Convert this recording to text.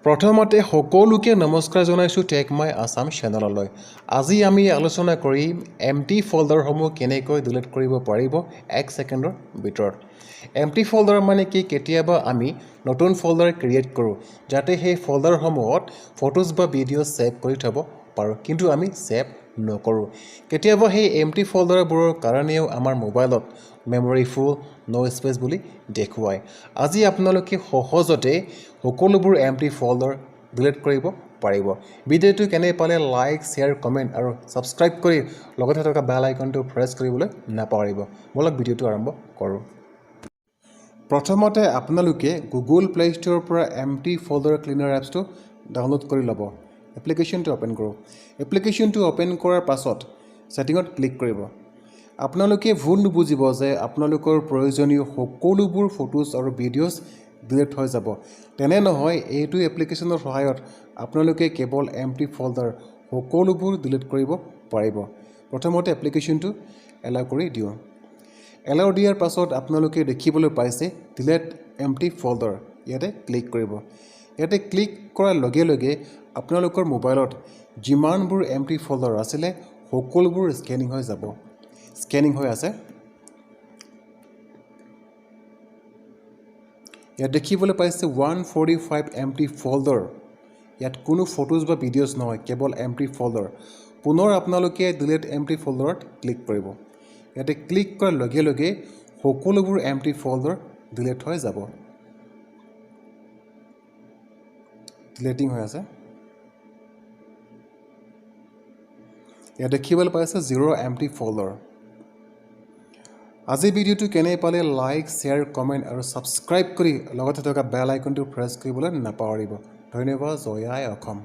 প্ৰথমতে সকলোকে নমস্কাৰ জনাইছোঁ টেক মাই আছাম চেনেললৈ। আজি আমি আলোচনা কৰিম এমটি ফল্ডাৰসমূহ কেনেকৈ ডিলিট কৰিব পাৰিব 1 ছেকেণ্ডৰ ভিতৰত। এমটি ফল্ডাৰ মানে কি? কেতিয়াবা আমি নতুন ফল্ডাৰ ক্ৰিয়েট কৰোঁ যাতে সেই ফল্ডাৰসমূহত ফটোজ বা ভিডিঅ' ছেভ কৰি থ'ব পাৰোঁ, কিন্তু আমি ছেভ নকৰোঁ। কেতিয়াবা সেই এমটি ফল্ডাৰবোৰৰ কাৰণেও আমাৰ মোবাইলত মেমৰি ফুল, ন' স্পেচ বুলি দেখুৱায়। আজি আপোনালোকে সহজতে সকলোবোৰ এমটি ফল্ডাৰ ডিলিট কৰিব পাৰিব। ভিডিঅ'টো কেনে পালে লাইক, শ্বেয়াৰ, কমেণ্ট আৰু ছাবস্ক্ৰাইব কৰি লগতে থকা বেল আইকনটো প্ৰেছ কৰিবলৈ নাপাহৰিব। ব'লক ভিডিঅ'টো আৰম্ভ কৰোঁ। প্ৰথমতে আপোনালোকে গুগল প্লে ষ্ট'ৰৰ পৰা এমটি ফল্ডাৰ ক্লিনাৰ এপছটো ডাউনলোড কৰি ল'ব। এপ্লিকেশ্যনটো অ'পেন কৰোঁ। এপ্লিকেশ্যনটো অ'পেন কৰাৰ পাছত ছেটিঙত ক্লিক কৰিব। আপোনালোকে ভুল নুবুজিব যে আপোনালোকৰ প্ৰয়োজনীয় সকলোবোৰ ফটোজ আৰু ভিডিঅ'জ ডিলিট হৈ যাব। তেনে নহয়, এইটো এপ্লিকেশ্যনৰ সহায়ত আপোনালোকে কেৱল এমটি ফল্ডাৰ সকলোবোৰ ডিলিট কৰিব পাৰিব। প্ৰথমতে এপ্লিকেশ্যনটো এলাউ কৰি দিওঁ। এলাউ দিয়াৰ পাছত আপোনালোকে দেখিবলৈ পাইছে ডিলিট এমটি ফল্ডাৰ। ইয়াতে ক্লিক কৰিব। ইয়াতে ক্লিক কৰাৰ লগে লগে আপোনালোকৰ মোবাইলত যিমানবোৰ এমটি ফল্ডাৰ আছিলে সকলোবোৰ স্কেনিং হৈ যাব। স্কেনিং হৈ আছে। ইয়াত দেখিবলৈ পাইছে 145 এমটি ফল্ডাৰ। ইয়াত কোনো ফটোজ বা ভিডিঅ'জ নহয়, কেৱল এমটি ফল্ডাৰ। পুনৰ আপোনালোকে ডিলিট এমটি ফল্ডাৰত ক্লিক কৰিব। ইয়াতে ক্লিক কৰাৰ লগে লগে সকলোবোৰ এমটি ফল্ডাৰ ডিলিট হৈ যাব। ডিলিটিং হৈ আছে। ইয়াত দেখিবলৈ পাইছে 0 এমটি ফল্ডাৰ। আজি ভিডিঅ'টো কেনে পালে লাইক, শ্বেয়াৰ, কমেণ্ট আৰু ছাবস্ক্ৰাইব কৰি লগতে থকা বেল আইকনটো প্ৰেছ কৰিবলৈ নাপাহৰিব। ধন্যবাদ। জয় আই অসম।